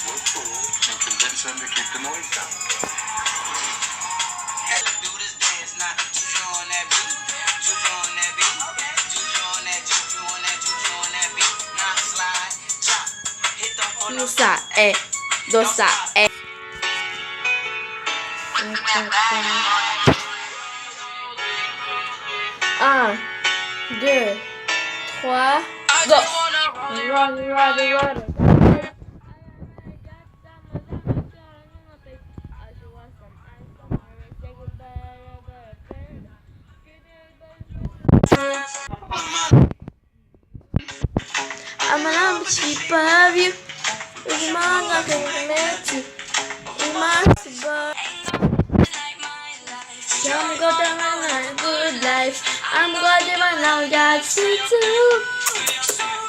look cool and convince them to keep the noise down. Do this dance now. Juju on that beat. Juju on that beat. Juju on that juju on that juju on that beat. Now slide, chop, hit the on the Dosa, dosa, Un, deux, trois, go! I'm an cheap of you. It's my nothing meant to. Impossible. I'm gonna have a good life. I'm gonna run out that's it too.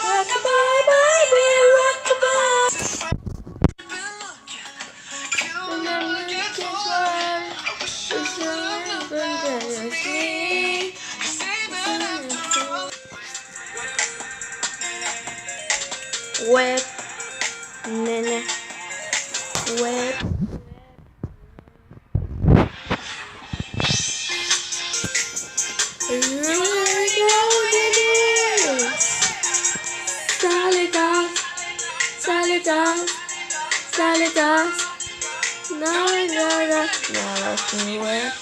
Rockabye, baby, rockabye. And then you can fly. It's never me. Web, nene, web. Salidas. Now I spin web.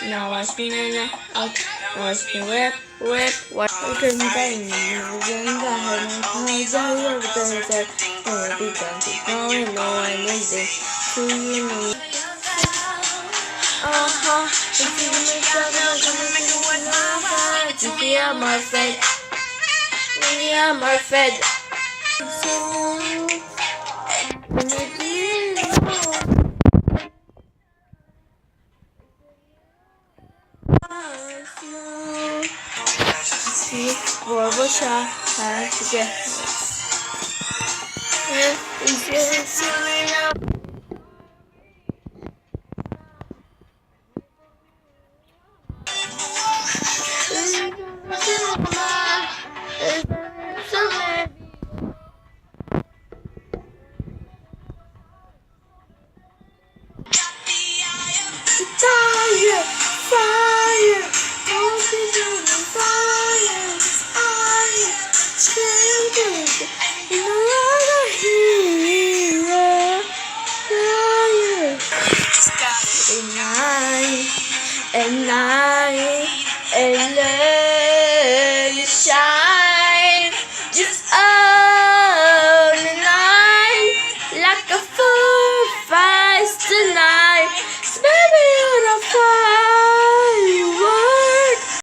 Now I spin nene out. Now I spin web. What? Okay, bang. Then I have no be done to going no anything to you know. We are my fed. We are my fed. Vou chá, and I